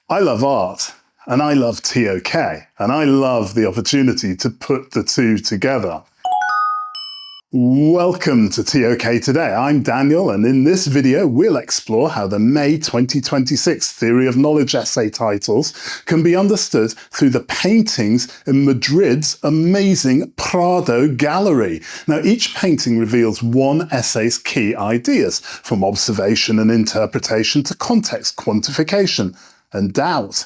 I love art, and I love ToK, and I love the opportunity to put the two together. Welcome to ToK Today. I'm Daniel, and in this video we'll explore how the May 2026 Theory of Knowledge essay titles can be understood through the paintings in Madrid's amazing Prado Gallery. Now, each painting reveals one essay's key ideas, from observation and interpretation to context quantification and doubt.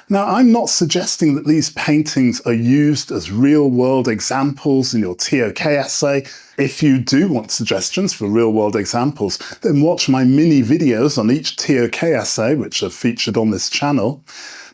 Now, I'm not suggesting that these paintings are used as real-world examples in your ToK essay. If you do want suggestions for real-world examples, then watch my mini videos on each ToK essay, which are featured on this channel.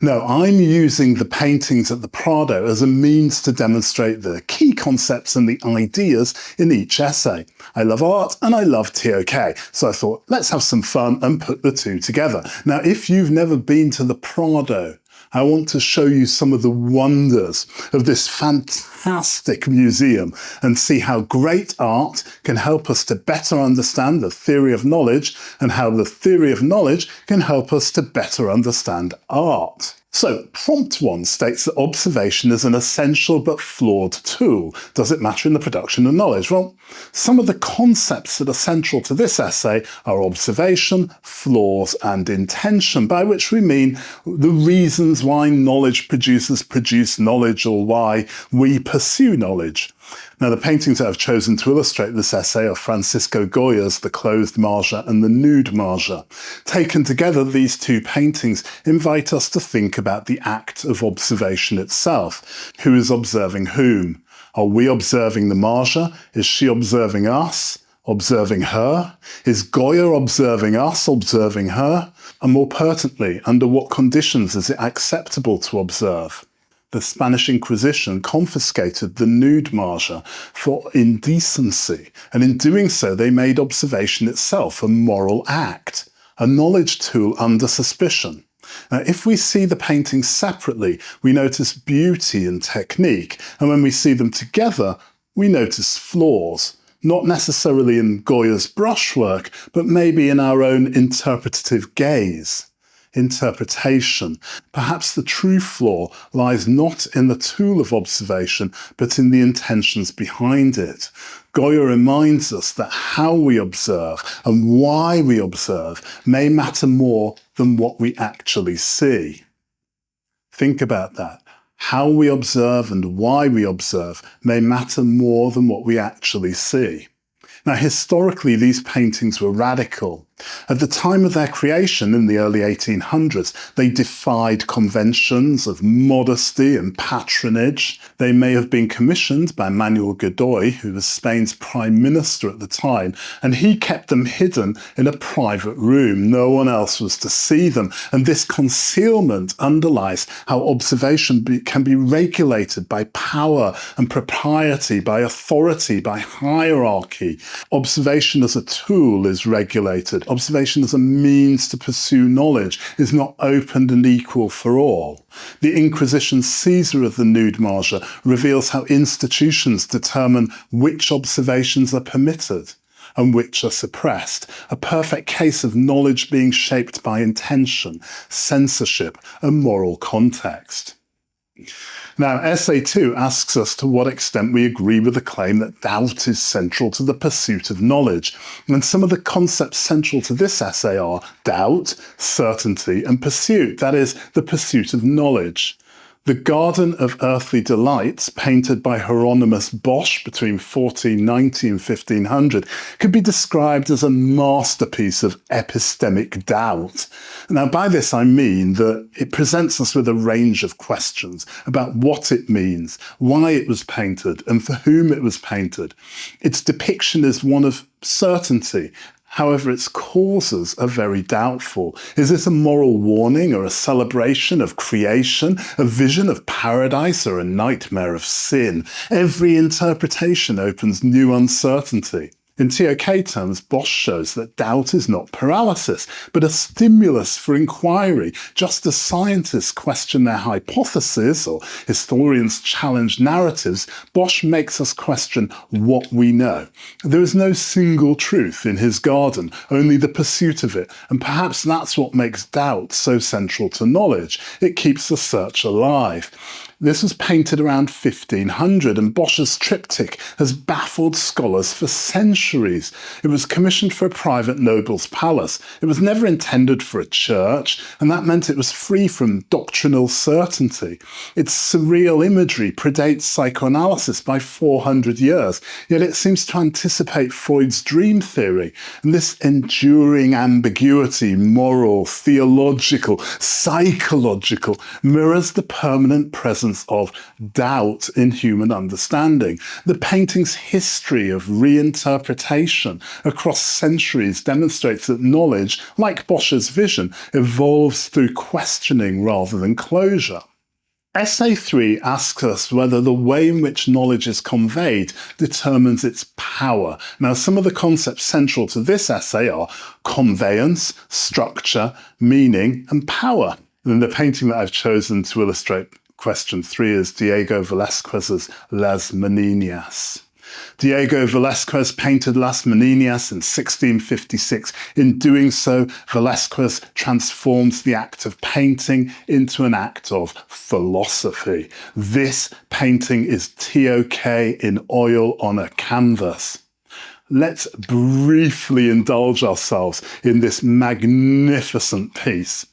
No, I'm using the paintings at the Prado as a means to demonstrate the key concepts and the ideas in each essay. I love art and I love ToK, so I thought, let's have some fun and put the two together. Now, if you've never been to the Prado, I want to show you some of the wonders of this fantastic museum and see how great art can help us to better understand the theory of knowledge and how the theory of knowledge can help us to better understand art. So, prompt 1 states that observation is an essential but flawed tool. Does it matter in the production of knowledge? Well, some of the concepts that are central to this essay are observation, flaws, and intention, by which we mean the reasons why knowledge producers produce knowledge or why we pursue knowledge. Now, the paintings that I've chosen to illustrate this essay are Francisco Goya's The Clothed Marja and The Nude Marja. Taken together, these two paintings invite us to think about the act of observation itself. Who is observing whom? Are we observing the Marja? Is she observing us? Observing her? Is Goya observing us, observing her? And more pertinently, under what conditions is it acceptable to observe? The Spanish Inquisition confiscated the nude Marja for indecency, and in doing so they made observation itself a moral act, a knowledge tool under suspicion. Now, if we see the paintings separately, we notice beauty and technique, and when we see them together, we notice flaws. Not necessarily in Goya's brushwork, but maybe in our own interpretative gaze. Interpretation. Perhaps the true flaw lies not in the tool of observation, but in the intentions behind it. Goya reminds us that how we observe and why we observe may matter more than what we actually see. Think about that. How we observe and why we observe may matter more than what we actually see. Now, historically, these paintings were radical. At the time of their creation in the early 1800s, they defied conventions of modesty and patronage. They may have been commissioned by Manuel Godoy, who was Spain's prime minister at the time, and he kept them hidden in a private room. No one else was to see them. And this concealment underlies how observation can be regulated by power and propriety, by authority, by hierarchy. Observation as a tool is regulated. Observation as a means to pursue knowledge is not open and equal for all. The Inquisition's seizure of the nude Marja reveals how institutions determine which observations are permitted and which are suppressed, a perfect case of knowledge being shaped by intention, censorship, and moral context. Now, Essay 2 asks us to what extent we agree with the claim that doubt is central to the pursuit of knowledge. And some of the concepts central to this essay are doubt, certainty, and pursuit, that is, the pursuit of knowledge. The Garden of Earthly Delights, painted by Hieronymus Bosch between 1490 and 1500, could be described as a masterpiece of epistemic doubt. Now, by this I mean that it presents us with a range of questions about what it means, why it was painted, and for whom it was painted. Its depiction is one of certainty. However, its causes are very doubtful. Is it a moral warning or a celebration of creation, a vision of paradise or a nightmare of sin? Every interpretation opens new uncertainty. In ToK terms, Bosch shows that doubt is not paralysis, but a stimulus for inquiry. Just as scientists question their hypotheses or historians challenge narratives, Bosch makes us question what we know. There is no single truth in his garden, only the pursuit of it, and perhaps that's what makes doubt so central to knowledge. It keeps the search alive. This was painted around 1500, and Bosch's triptych has baffled scholars for centuries. It was commissioned for a private noble's palace. It was never intended for a church, and that meant it was free from doctrinal certainty. Its surreal imagery predates psychoanalysis by 400 years, yet it seems to anticipate Freud's dream theory. And this enduring ambiguity, moral, theological, psychological, mirrors the permanent presence of doubt in human understanding. The painting's history of reinterpretation across centuries demonstrates that knowledge, like Bosch's vision, evolves through questioning rather than closure. Essay 3 asks us whether the way in which knowledge is conveyed determines its power. Now, some of the concepts central to this essay are conveyance, structure, meaning, and power. And the painting that I've chosen to illustrate question 3 is Diego Velázquez's Las Meninas. Diego Velázquez painted Las Meninas in 1656. In doing so, Velázquez transforms the act of painting into an act of philosophy. This painting is ToK in oil on a canvas. Let's briefly indulge ourselves in this magnificent piece.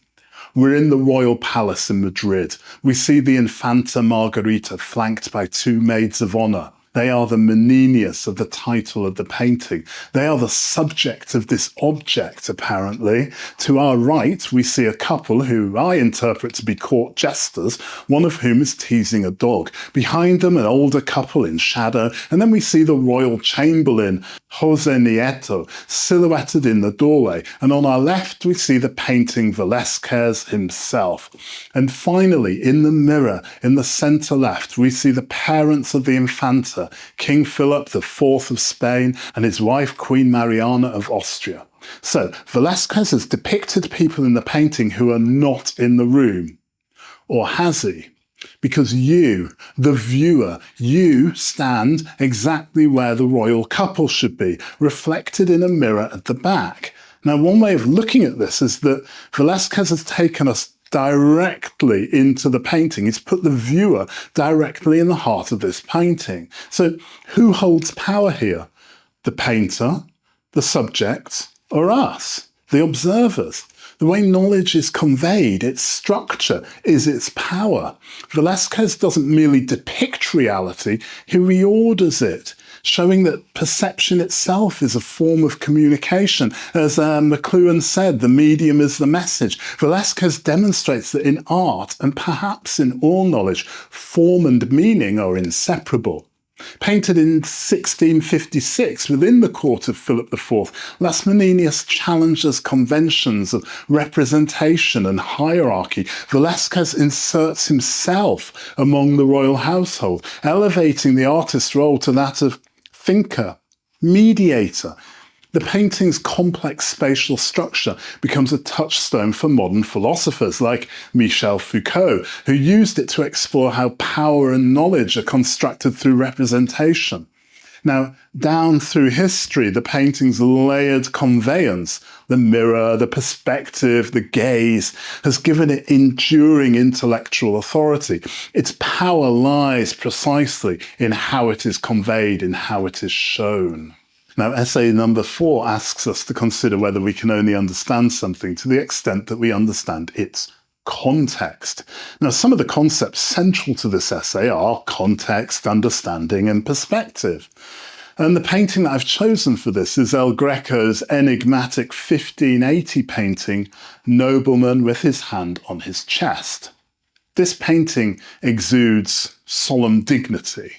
We're in the royal palace in Madrid. We see the Infanta Margarita flanked by 2 maids of honour. They are the Menenias of the title of the painting. They are the subject of this object, apparently. To our right, we see a couple who I interpret to be court jesters, one of whom is teasing a dog. Behind them, an older couple in shadow, and then we see the royal chamberlain, José Nieto, silhouetted in the doorway. And on our left, we see the painting Velázquez himself. And finally, in the mirror, in the centre left, we see the parents of the Infanta, King Philip IV of Spain and his wife Queen Mariana of Austria. So, Velázquez has depicted people in the painting who are not in the room. Or has he? Because you, the viewer, you stand exactly where the royal couple should be, reflected in a mirror at the back. Now, one way of looking at this is that Velázquez has taken us directly into the painting. He's put the viewer directly in the heart of this painting. So who holds power here? The painter, the subject, or us, the observers? The way knowledge is conveyed, its structure, is its power. Velázquez doesn't merely depict reality, he reorders it, showing that perception itself is a form of communication. As McLuhan said, the medium is the message. Velázquez demonstrates that in art, and perhaps in all knowledge, form and meaning are inseparable. Painted in 1656 within the court of Philip IV, Las Meninas challenges conventions of representation and hierarchy. Velázquez inserts himself among the royal household, elevating the artist's role to that of thinker, mediator. The painting's complex spatial structure becomes a touchstone for modern philosophers like Michel Foucault, who used it to explore how power and knowledge are constructed through representation. Now, down through history, the painting's layered conveyance, the mirror, the perspective, the gaze, has given it enduring intellectual authority. Its power lies precisely in how it is conveyed, in how it is shown. Now, essay number 4 asks us to consider whether we can only understand something to the extent that we understand its context. Now, some of the concepts central to this essay are context, understanding, and perspective. And the painting that I've chosen for this is El Greco's enigmatic 1580 painting, Nobleman with his hand on his chest. This painting exudes solemn dignity.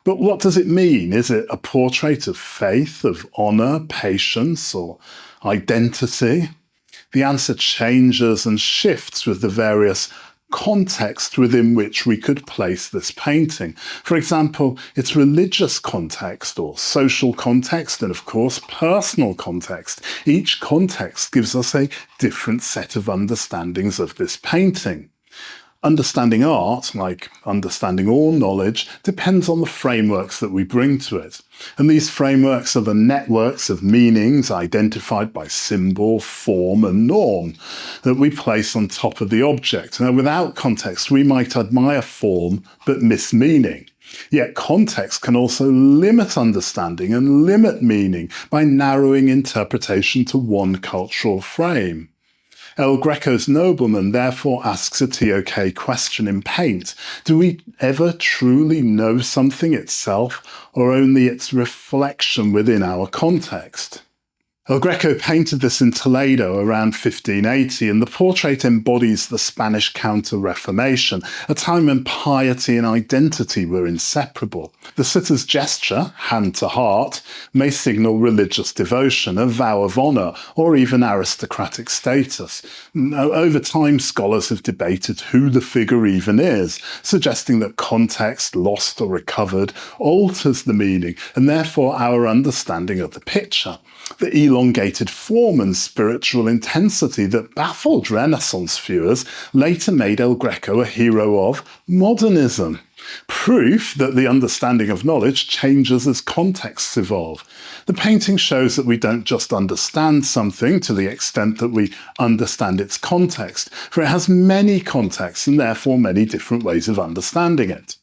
But what does it mean? Is it a portrait of faith, of honour, patience, or identity? The answer changes and shifts with the various context within which we could place this painting. For example, its religious context or social context, and of course personal context. Each context gives us a different set of understandings of this painting. Understanding art, like understanding all knowledge, depends on the frameworks that we bring to it. And these frameworks are the networks of meanings identified by symbol, form, and norm that we place on top of the object. Now, without context, we might admire form but miss meaning. Yet context can also limit understanding and limit meaning by narrowing interpretation to one cultural frame. El Greco's nobleman therefore asks a ToK question in paint. Do we ever truly know something itself, or only its reflection within our context? El Greco painted this in Toledo around 1580, and the portrait embodies the Spanish Counter-Reformation, a time when piety and identity were inseparable. The sitter's gesture, hand to heart, may signal religious devotion, a vow of honour, or even aristocratic status. Over time, scholars have debated who the figure even is, suggesting that context, lost or recovered, alters the meaning, and therefore our understanding of the picture. The elongated form and spiritual intensity that baffled Renaissance viewers later made El Greco a hero of modernism. Proof that the understanding of knowledge changes as contexts evolve. The painting shows that we don't just understand something to the extent that we understand its context, for it has many contexts and therefore many different ways of understanding it.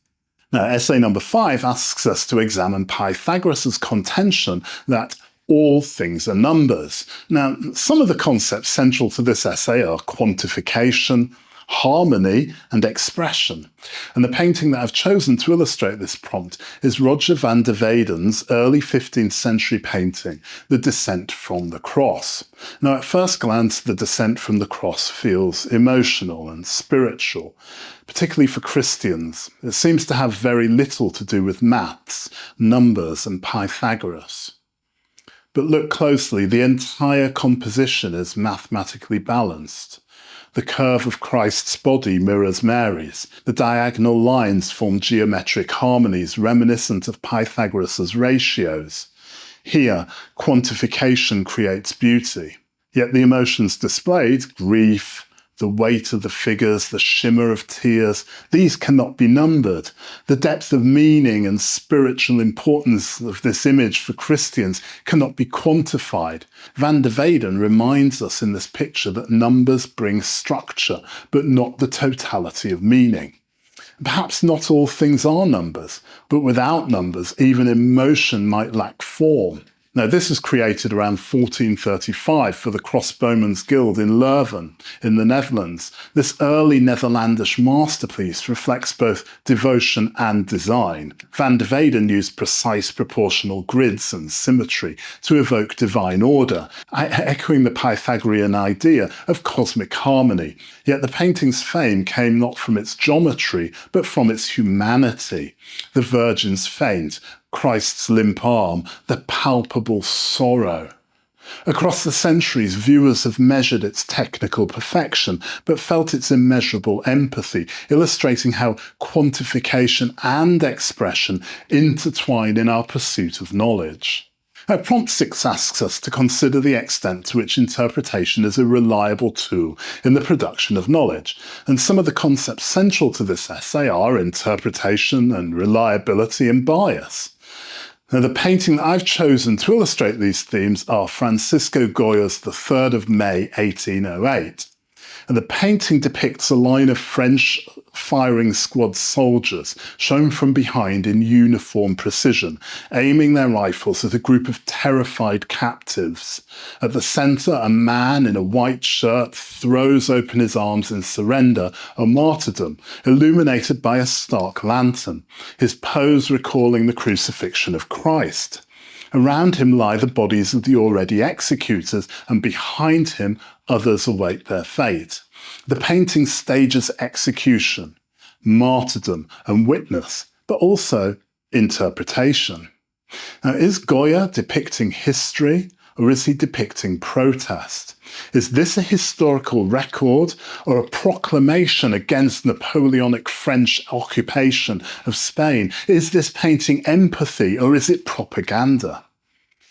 Now, essay number 5 asks us to examine Pythagoras' contention that all things are numbers. Now, some of the concepts central to this essay are quantification, harmony, and expression. And the painting that I've chosen to illustrate this prompt is Roger van der Weyden's early 15th century painting, The Descent from the Cross. Now, at first glance, The Descent from the Cross feels emotional and spiritual, particularly for Christians. It seems to have very little to do with maths, numbers, and Pythagoras. But look closely, the entire composition is mathematically balanced. The curve of Christ's body mirrors Mary's. The diagonal lines form geometric harmonies reminiscent of Pythagoras' ratios. Here, quantification creates beauty. Yet the emotions displayed, grief, the weight of the figures, the shimmer of tears, these cannot be numbered. The depth of meaning and spiritual importance of this image for Christians cannot be quantified. Van der Weyden reminds us in this picture that numbers bring structure, but not the totality of meaning. Perhaps not all things are numbers, but without numbers, even emotion might lack form. Now, this was created around 1435 for the Crossbowmen's Guild in Leuven, in the Netherlands. This early Netherlandish masterpiece reflects both devotion and design. Van der Weyden used precise proportional grids and symmetry to evoke divine order, echoing the Pythagorean idea of cosmic harmony. Yet the painting's fame came not from its geometry, but from its humanity. The Virgin's faint, Christ's limp arm, the palpable sorrow. Across the centuries, viewers have measured its technical perfection, but felt its immeasurable empathy, illustrating how quantification and expression intertwine in our pursuit of knowledge. Now, prompt 6 asks us to consider the extent to which interpretation is a reliable tool in the production of knowledge, and some of the concepts central to this essay are interpretation and reliability and bias. Now, the painting that I've chosen to illustrate these themes are Francisco Goya's The 3rd of May, 1808. And the painting depicts a line of French firing squad soldiers shown from behind in uniform precision, aiming their rifles at a group of terrified captives. At the centre, a man in a white shirt throws open his arms in surrender or martyrdom, illuminated by a stark lantern, his pose recalling the crucifixion of Christ. Around him lie the bodies of the already executors, and behind him others await their fate. The painting stages execution, martyrdom, and witness, but also interpretation. Now, is Goya depicting history or is he depicting protest? Is this a historical record or a proclamation against Napoleonic French occupation of Spain? Is this painting empathy or is it propaganda?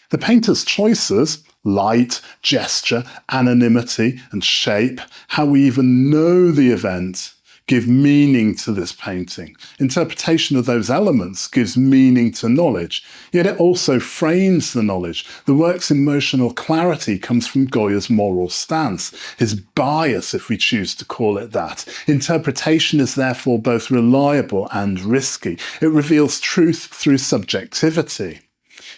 The painter's choices, light, gesture, anonymity, and shape, how we even know the event, give meaning to this painting. Interpretation of those elements gives meaning to knowledge, yet it also frames the knowledge. The work's emotional clarity comes from Goya's moral stance, his bias, if we choose to call it that. Interpretation is therefore both reliable and risky. It reveals truth through subjectivity.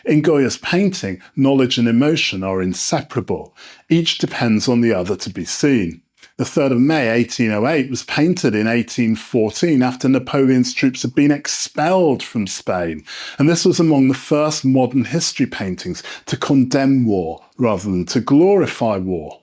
In Goya's painting, knowledge and emotion are inseparable. Each depends on the other to be seen. The 3rd of May 1808 was painted in 1814 after Napoleon's troops had been expelled from Spain, and this was among the first modern history paintings to condemn war rather than to glorify war.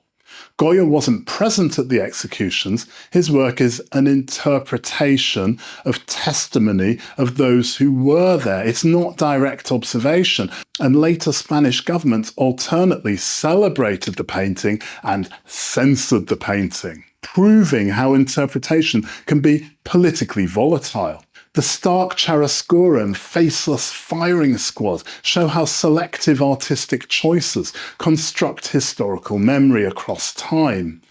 Goya wasn't present at the executions. His work is an interpretation of testimony of those who were there. It's not direct observation. And later Spanish governments alternately celebrated the painting and censored the painting, proving how interpretation can be politically volatile. The stark chiaroscuro and faceless firing squad show how selective artistic choices construct historical memory across time.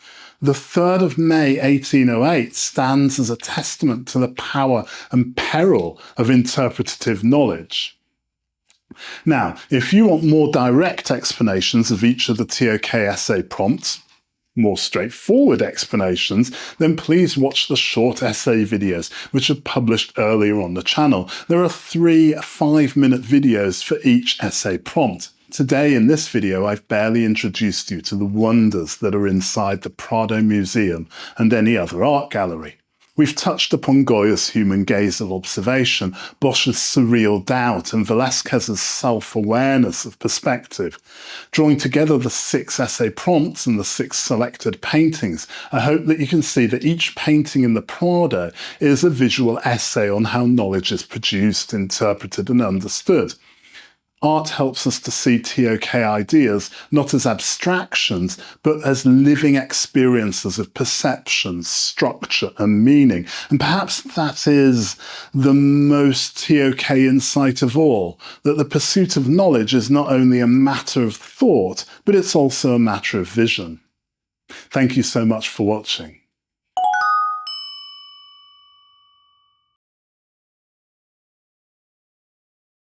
The 3rd of May 1808 stands as a testament to the power and peril of interpretative knowledge. Now, if you want more direct explanations of each of the ToK essay prompts, more straightforward explanations, then please watch the short essay videos which are published earlier on the channel. There are 3 5-minute videos for each essay prompt. Today in this video I've barely introduced you to the wonders that are inside the Prado Museum and any other art gallery. We've touched upon Goya's human gaze of observation, Bosch's surreal doubt, and Velázquez's self-awareness of perspective. Drawing together the 6 essay prompts and the 6 selected paintings, I hope that you can see that each painting in the Prado is a visual essay on how knowledge is produced, interpreted, and understood. Art helps us to see ToK ideas not as abstractions, but as living experiences of perception, structure, and meaning. And perhaps that is the most ToK insight of all, that the pursuit of knowledge is not only a matter of thought, but it's also a matter of vision. Thank you so much for watching.